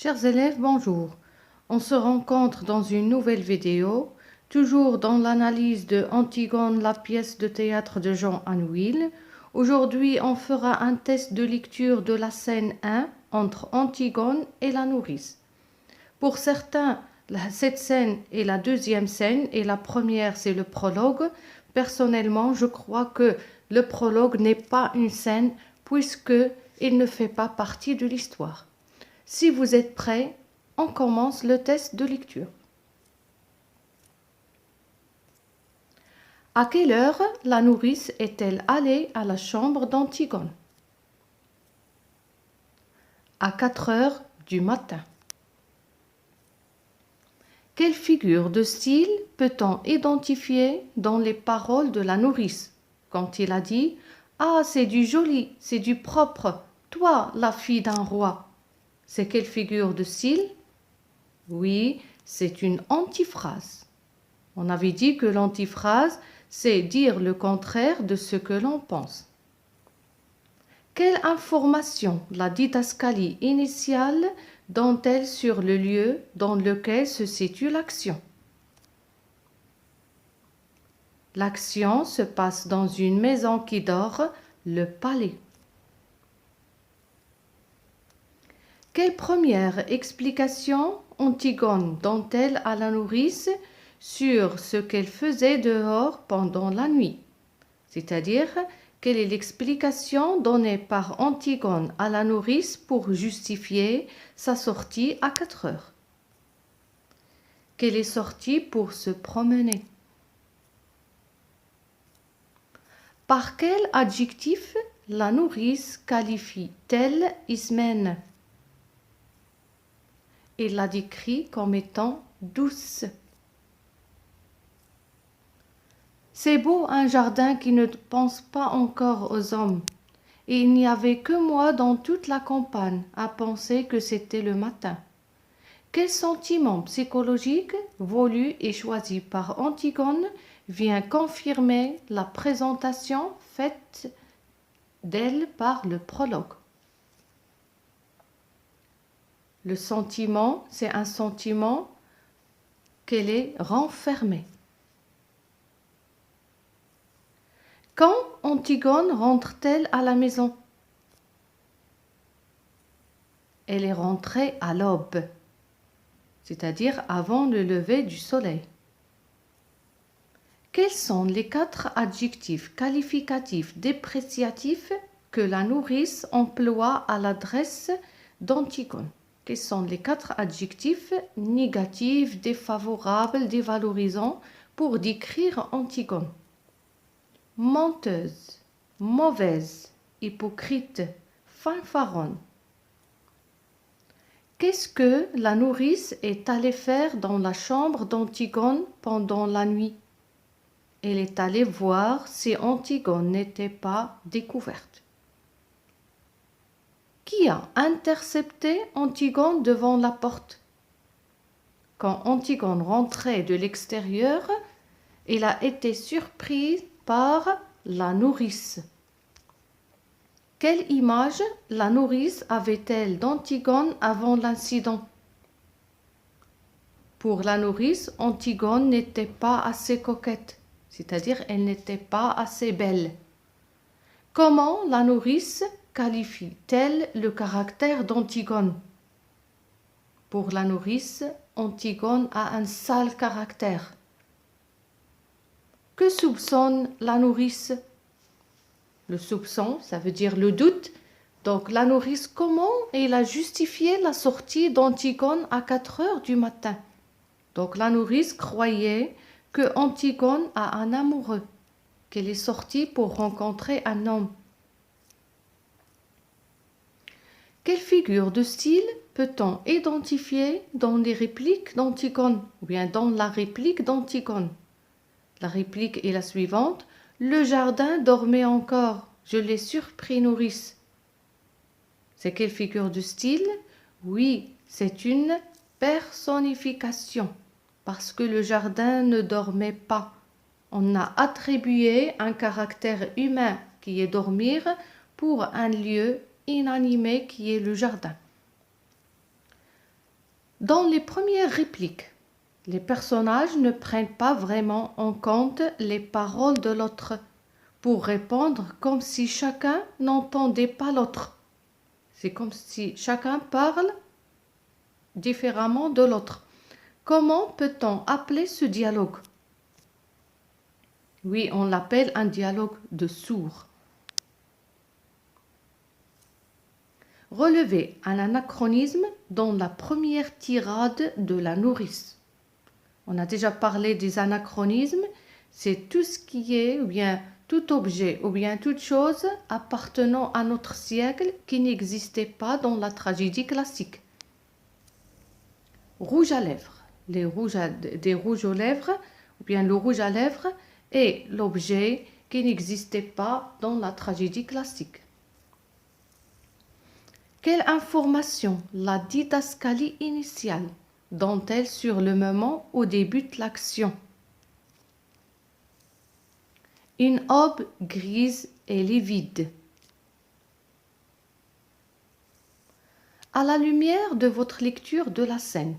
Chers élèves, bonjour. On se rencontre dans une nouvelle vidéo, toujours dans l'analyse de Antigone, la pièce de théâtre de Jean Anouilh. Aujourd'hui, on fera un test de lecture de la scène 1 entre Antigone et la nourrice. Pour certains, cette scène est la deuxième scène et la première, c'est le prologue. Personnellement, je crois que le prologue n'est pas une scène puisqu'il ne fait pas partie de l'histoire. Si vous êtes prêts, on commence le test de lecture. À quelle heure la nourrice est-elle allée à la chambre d'Antigone? À 4 heures du matin. Quelle figure de style peut-on identifier dans les paroles de la nourrice quand il a dit « Ah, c'est du joli, c'est du propre, toi, la fille d'un roi ». C'est quelle figure de style? Oui, c'est une antiphrase. On avait dit que l'antiphrase, c'est dire le contraire de ce que l'on pense. Quelle information la didascalie initiale donne-t-elle sur le lieu dans lequel se situe l'action? L'action se passe dans une maison qui dort, le palais. Quelle première explication Antigone donne-t-elle à la nourrice sur ce qu'elle faisait dehors pendant la nuit? C'est-à-dire, quelle est l'explication donnée par Antigone à la nourrice pour justifier sa sortie à 4 heures? Qu'elle est sortie pour se promener. Par quel adjectif la nourrice qualifie-t-elle Ismène? Il la décrit comme étant douce. C'est beau un jardin qui ne pense pas encore aux hommes. Et il n'y avait que moi dans toute la campagne à penser que c'était le matin. Quel sentiment psychologique, voulu et choisi par Antigone, vient confirmer la présentation faite d'elle par le prologue? Le sentiment, c'est un sentiment qu'elle est renfermée. Quand Antigone rentre-t-elle à la maison? Elle est rentrée à l'aube, c'est-à-dire avant le lever du soleil. Quels sont les 4 adjectifs qualificatifs dépréciatifs que la nourrice emploie à l'adresse d'Antigone? Quels sont les 4 adjectifs négatifs, défavorables, dévalorisants pour décrire Antigone? Menteuse, mauvaise, hypocrite, fanfaronne. Qu'est-ce que la nourrice est allée faire dans la chambre d'Antigone pendant la nuit? Elle est allée voir si Antigone n'était pas découverte. Qui a intercepté Antigone devant la porte? Quand Antigone rentrait de l'extérieur, elle a été surprise par la nourrice. Quelle image la nourrice avait-elle d'Antigone avant l'incident? Pour la nourrice, Antigone n'était pas assez coquette, c'est-à-dire elle n'était pas assez belle. Comment la nourrice qualifie-t-elle le caractère d'Antigone? Pour la nourrice, Antigone a un sale caractère. Que soupçonne la nourrice? Le soupçon, ça veut dire le doute. Donc la nourrice, comment elle a justifié la sortie d'Antigone à 4 heures du matin? Donc la nourrice croyait que Antigone a un amoureux, qu'elle est sortie pour rencontrer un homme. Quelle figure de style peut-on identifier dans les répliques d'Antigone ou bien dans la réplique d'Antigone? La réplique est la suivante. Le jardin dormait encore. Je l'ai surpris, nourrice. C'est quelle figure de style? Oui, c'est une personnification, parce que le jardin ne dormait pas. On a attribué un caractère humain qui est dormir pour un lieu inanimé qui est le jardin. Dans les premières répliques, les personnages ne prennent pas vraiment en compte les paroles de l'autre pour répondre comme si chacun n'entendait pas l'autre. C'est comme si chacun parle différemment de l'autre. Comment peut-on appeler ce dialogue? Oui, on l'appelle un dialogue de sourds. Relevez un anachronisme dans la première tirade de la nourrice. On a déjà parlé des anachronismes, c'est tout ce qui est, ou bien tout objet, ou bien toute chose appartenant à notre siècle qui n'existait pas dans la tragédie classique. Rouge à lèvres. Des rouges aux lèvres, ou bien le rouge à lèvres est l'objet qui n'existait pas dans la tragédie classique. Quelle information la didascalie initiale donne-t-elle sur le moment où débute l'action? Une aube grise et livide. À la lumière de votre lecture de la scène,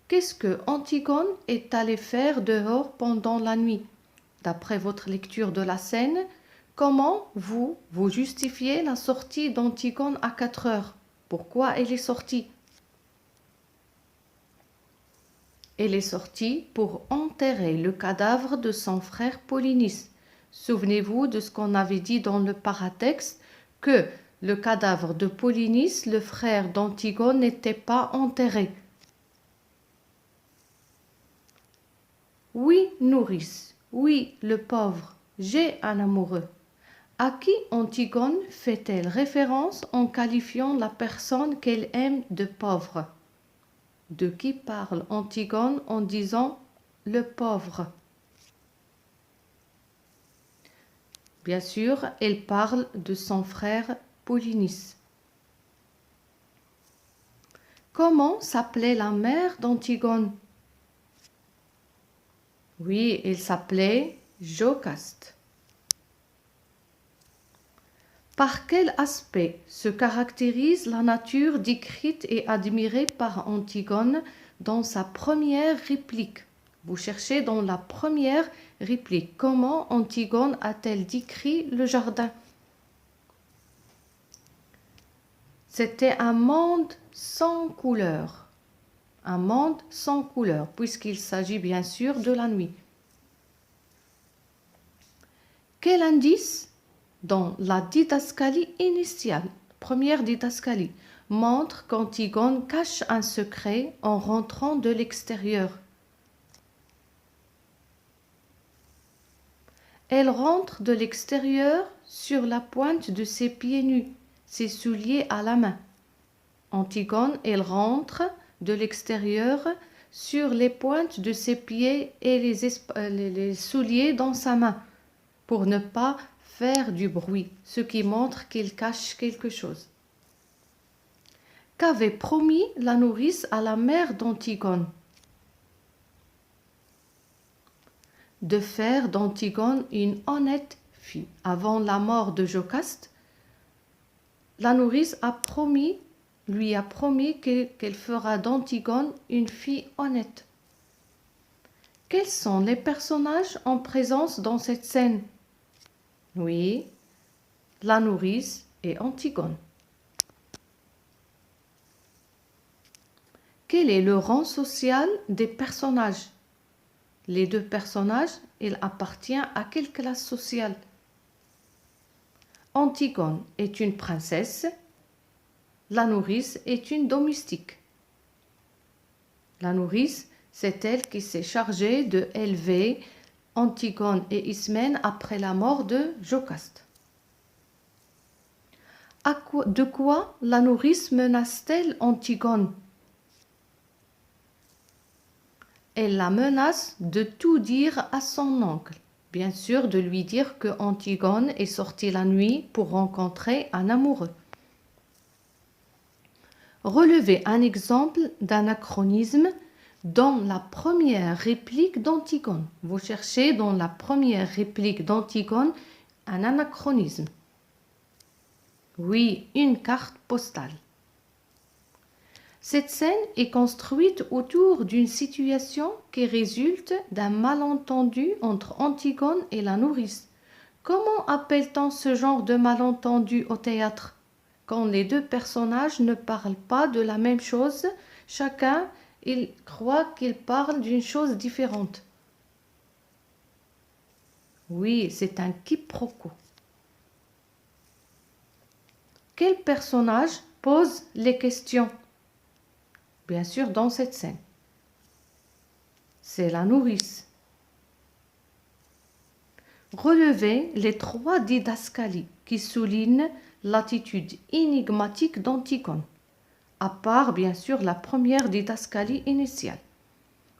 qu'est-ce que Antigone est allée faire dehors pendant la nuit? D'après votre lecture de la scène, comment vous justifiez la sortie d'Antigone à 4 heures? Pourquoi elle est sortie? Elle est sortie pour enterrer le cadavre de son frère Polynice. Souvenez-vous de ce qu'on avait dit dans le paratexte, que le cadavre de Polynice, le frère d'Antigone, n'était pas enterré. Oui, nourrice, oui, le pauvre, j'ai un amoureux. À qui Antigone fait-elle référence en qualifiant la personne qu'elle aime de pauvre? De qui parle Antigone en disant le pauvre? Bien sûr, elle parle de son frère Polynice. Comment s'appelait la mère d'Antigone? Oui, elle s'appelait Jocaste. Par quel aspect se caractérise la nature décrite et admirée par Antigone dans sa première réplique? Vous cherchez dans la première réplique. Comment Antigone a-t-elle décrit le jardin? C'était un monde sans couleur. Un monde sans couleur, puisqu'il s'agit bien sûr de la nuit. Quel indice dans la didascalie initiale, première didascalie, montre qu'Antigone cache un secret en rentrant de l'extérieur? Elle rentre de l'extérieur sur la pointe de ses pieds nus, ses souliers à la main. Antigone, elle rentre de l'extérieur sur les pointes de ses pieds et les souliers dans sa main pour ne pas faire du bruit, ce qui montre qu'il cache quelque chose. Qu'avait promis la nourrice à la mère d'Antigone? De faire d'Antigone une honnête fille. Avant la mort de Jocaste, la nourrice lui a promis qu'elle fera d'Antigone une fille honnête. Quels sont les personnages en présence dans cette scène? Oui, la nourrice et Antigone. Quel est le rang social des personnages? Les deux personnages, ils appartiennent à quelle classe sociale? Antigone est une princesse, la nourrice est une domestique. La nourrice, c'est elle qui s'est chargée de élever Antigone et Ismène après la mort de Jocaste. De quoi la nourrice menace-t-elle Antigone? Elle la menace de tout dire à son oncle. Bien sûr, de lui dire que Antigone est sortie la nuit pour rencontrer un amoureux. Relevez un exemple d'anachronisme dans la première réplique d'Antigone. Vous cherchez dans la première réplique d'Antigone un anachronisme. Oui, une carte postale. Cette scène est construite autour d'une situation qui résulte d'un malentendu entre Antigone et la nourrice. Comment appelle-t-on ce genre de malentendu au théâtre? Quand les deux personnages ne parlent pas de la même chose, chacun il croit qu'il parle d'une chose différente. Oui, c'est un quiproquo. Quel personnage pose les questions? Bien sûr, dans cette scène. C'est la nourrice. Relevez les 3 didascalies qui soulignent l'attitude énigmatique d'Antigone, à part bien sûr la première didascalie initiale.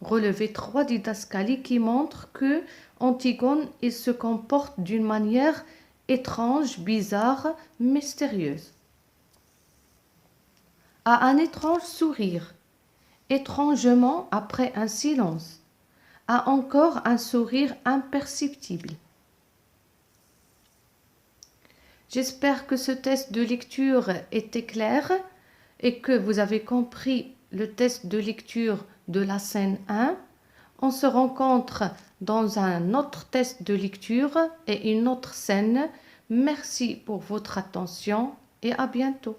Relevez 3 didascalies qui montrent que Antigone il se comporte d'une manière étrange, bizarre, mystérieuse. A un étrange sourire, étrangement après un silence, a encore un sourire imperceptible. J'espère que ce test de lecture était clair et que vous avez compris le test de lecture de la scène 1. On se rencontre dans un autre test de lecture et une autre scène. Merci pour votre attention et à bientôt.